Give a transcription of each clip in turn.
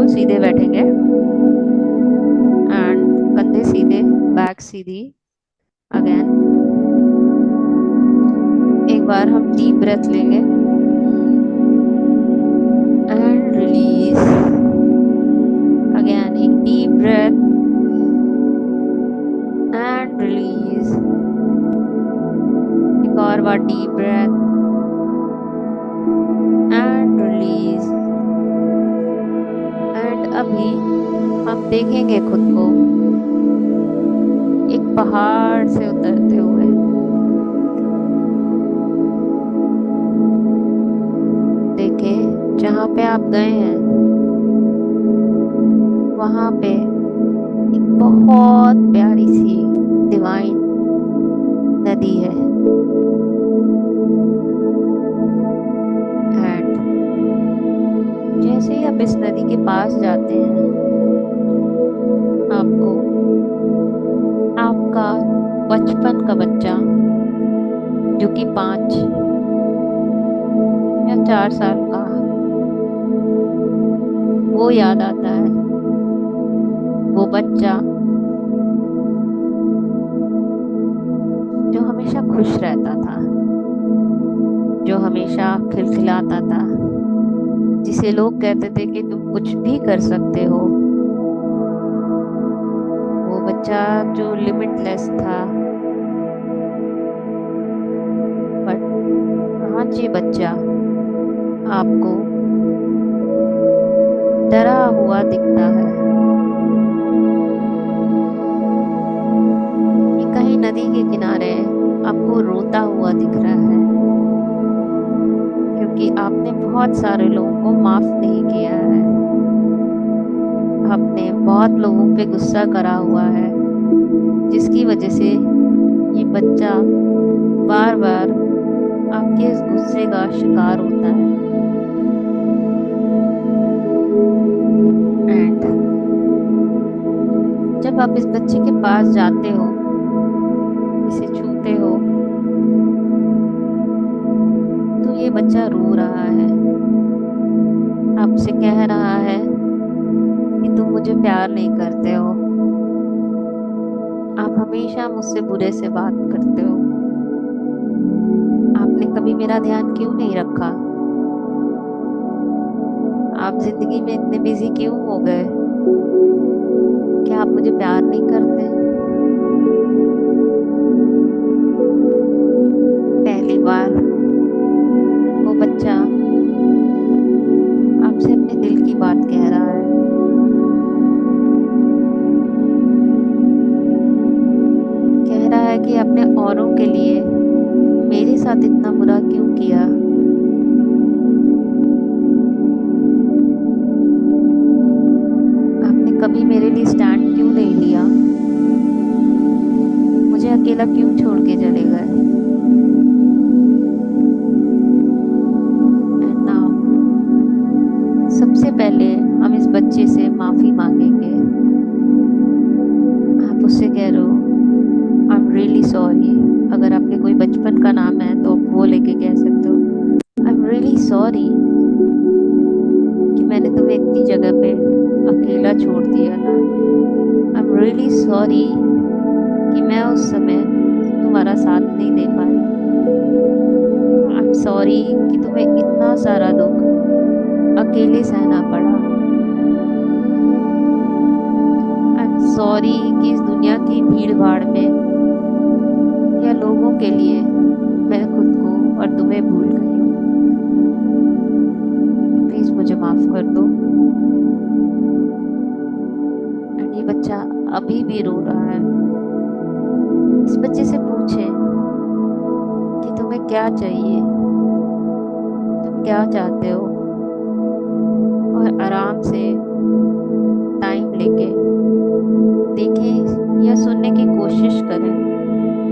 सीधे बैठेंगे एंड कंधे सीधे, बैक सीधी। अगेन एक बार हम डीप ब्रेथ लेंगे एंड रिलीज। अगेन एक डीप ब्रेथ एंड रिलीज। एक और बार deep breath and release. And अभी हम देखेंगे खुद को एक पहाड़ से उतरते हुए। देखे जहाँ पे आप गए हैं वहां पे एक बहुत प्यारी सी डिवाइन नदी है। एंड जैसे ही आप इस नदी के पास जाते हैं, आपको आपका बचपन का बच्चा जो कि 5 या 4 साल का, वो याद आता है। वो बच्चा जो हमेशा खुश रहता था, जो हमेशा खिलखिलाता था, जिसे लोग कहते थे कि तुम कुछ भी कर सकते हो। वो बच्चा जो लिमिटलेस था। बट आज ये बच्चा आपको डरा हुआ दिखता है। ये कहीं नदी के किनारे आपको रोता हुआ दिख रहा है, क्योंकि आपने बहुत सारे लोगों को माफ नहीं किया है। आपने बहुत लोगों पे गुस्सा करा हुआ है, जिसकी वजह से ये बच्चा बार बार आपके इस गुस्से का शिकार होता है। एंड जब आप इस बच्चे के पास जाते हो, इसे छूते हो, तो ये बच्चा रो रहा है, आपसे कह रहा है कि तुम मुझे प्यार नहीं करते हो। आप हमेशा मुझसे बुरे से बात करते हो। आपने कभी मेरा ध्यान क्यों नहीं रखा? आप जिंदगी में इतने बिजी क्यों हो गए? क्या आप मुझे प्यार नहीं करते? पहली बार वो बच्चा आपसे अपने दिल की बात कह रहा है। कह रहा है कि आपने औरों के लिए मेरे साथ इतना बुरा क्यों किया? आपने कभी मेरे लिए स्टैंड क्यों नहीं लिया? मुझे अकेला क्यों छोड़ के चले गए? एंड नाउ सबसे पहले हम इस बच्चे से माफी मांगेंगे। आप उससे कह रहे हो आई एम रियली सॉरी। अगर आपके कोई बचपन का नाम है तो आप वो लेके कह सकते हो आई एम रियली सॉरी कि मैंने तुम्हें इतनी जगह पे अकेला छोड़ दिया था। आई एम रियली सॉरी कि मैं उस समय तुम्हारा साथ नहीं दे पाई। आई एम सॉरी कि तुम्हें इतना सारा दुख अकेले सहना पड़ा। आई एम सॉरी कि इस दुनिया की भीड़ भाड़ में या लोगों के लिए मैं खुद को और तुम्हें भूल गई। प्लीज मुझे माफ कर दो। एंड ये बच्चा अभी भी रो रहा है। इस बच्चे से पूछे कि तुम्हें क्या चाहिए, तुम क्या चाहते हो, और आराम से टाइम लेके देखें या सुनने की कोशिश करें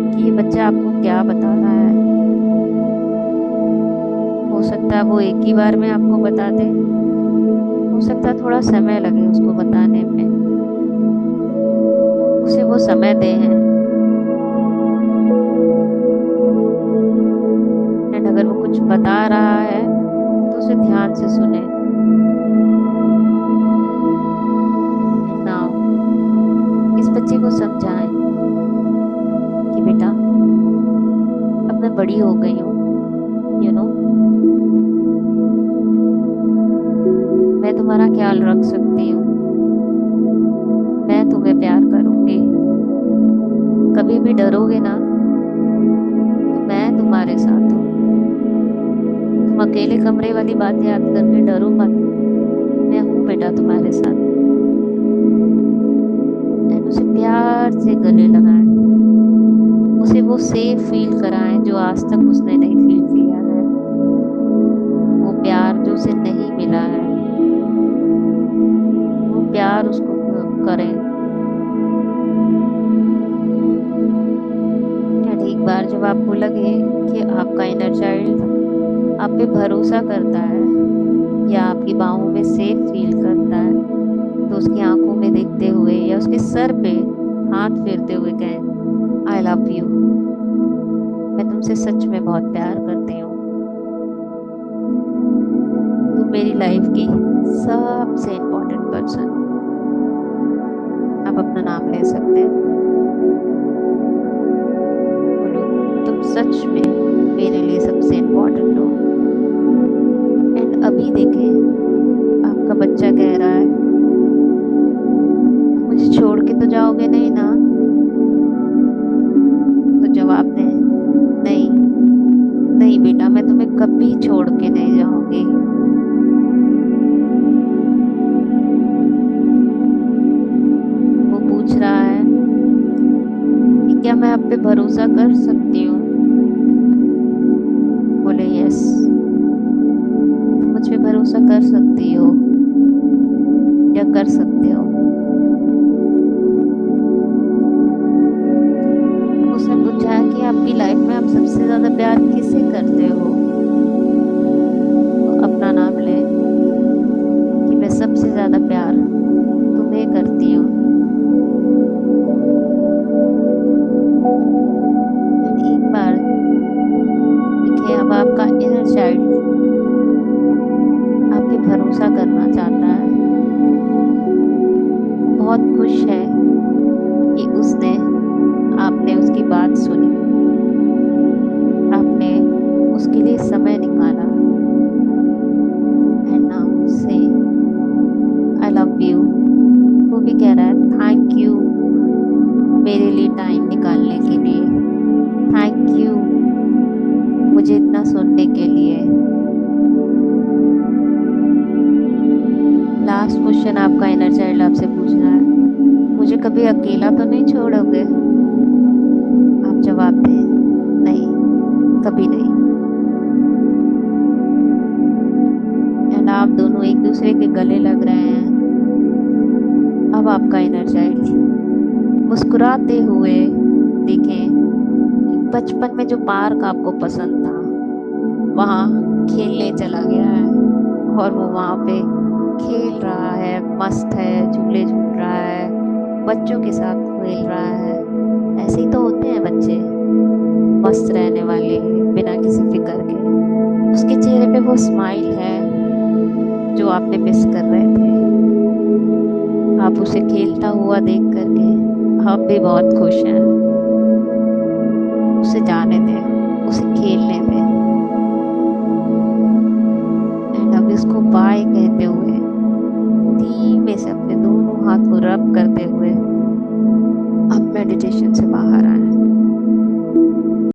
कि ये बच्चा आपको क्या बता रहा है। हो सकता है वो एक ही बार में आपको बता दे, हो सकता है थोड़ा समय लगे उसको बताने में। उसे वो समय दे हैं। एंड अगर वो कुछ बता रहा है तो उसे ध्यान से सुने। बड़ी हो गई हूँ, यू नो, मैं तुम्हारा ख्याल रख सकती हूँ। मैं तुम्हें प्यार करूंगी। कभी भी डरोगे ना तो मैं तुम्हारे साथ हूँ। तुम अकेले कमरे वाली बात याद करके डरो मत। मैं हूँ बेटा तुम्हारे साथ। एंड उसे प्यार से गले लगाएं। उसे वो सेफ फील कराएं जो आज तक उसने नहीं फील किया है। वो प्यार जो उसे नहीं मिला है, वो प्यार उसको करें। एंड एक बार जब आपको लगे कि आपका इनर चाइल्ड आप पे भरोसा करता है या आपकी बाहों में सेफ फील करता है, तो उसकी आंखों में देखते हुए या उसके सर पे हाथ फेरते हुए कहें, आई लव यू। मैं तुमसे सच में बहुत प्यार करती हूँ। तुम मेरी लाइफ की सबसे इम्पोर्टेंट पर्सन। आप अपना नाम ले सकते हैं। बोलो, तुम सच में मेरे लिए सबसे इम्पोर्टेंट हो। एंड अभी देखें, आपका बच्चा कह रहा है, मुझे छोड़ के तो जाओगे नहीं ना? तो जवाब दें, नहीं, नहीं बेटा, मैं तुम्हें कभी छोड़ के नहीं जाऊंगी। वो पूछ रहा है कि क्या मैं आप पे भरोसा कर सकती हूँ? बोले, यस, तुम मुझ पे भरोसा कर सकती हो या कर सकते हो। उसने पूछा है कि आपकी लाइफ में आप सबसे ज्यादा प्यार किससे करते हो? तो अपना नाम ले कि मैं सबसे ज्यादा प्यार तुम्हें करती हूँ। एक बार देखिए, अब आपका इनर चाइल्ड आप पे भरोसा करना चाहता है। बहुत खुश है कि आपने उसकी बात सुनी, आपने उसके लिए समय निकाला। एंड नाउ से आई लव यू। वो भी कह रहा है, थैंक यू मेरे लिए टाइम निकालने के लिए। थैंक यू मुझे इतना सुनने के लिए। लास्ट क्वेश्चन आपका इनर चाइल्ड आपसे पूछ रहा है, मुझे कभी अकेला तो नहीं छोड़ोगे? आप जवाब दें, नहीं, कभी नहीं। एंड आप दोनों एक दूसरे के गले लग रहे हैं। अब आपका इनर चाइल्ड मुस्कुराते हुए, देखें, बचपन में जो पार्क आपको पसंद था वहाँ खेलने चला गया है। और वो वहाँ पे खेल रहा है, मस्त है, झूले झूल रहा है, बच्चों के साथ खेल रहा है। ऐसे ही तो होते हैं बच्चे, मस्त रहने वाले, बिना किसी फिक्र के। उसके चेहरे पे वो स्माइल है जो आपने मिस कर रहे थे। आप उसे खेलता हुआ देख करके आप भी बहुत खुश हैं। उसे जाने दें, उसे खेलने दें। एंड अब इसको बाय कहते हुए धीमे से अपने दोनों हाथ को रब करते हुए आप मेडिटेशन से बाहर आए।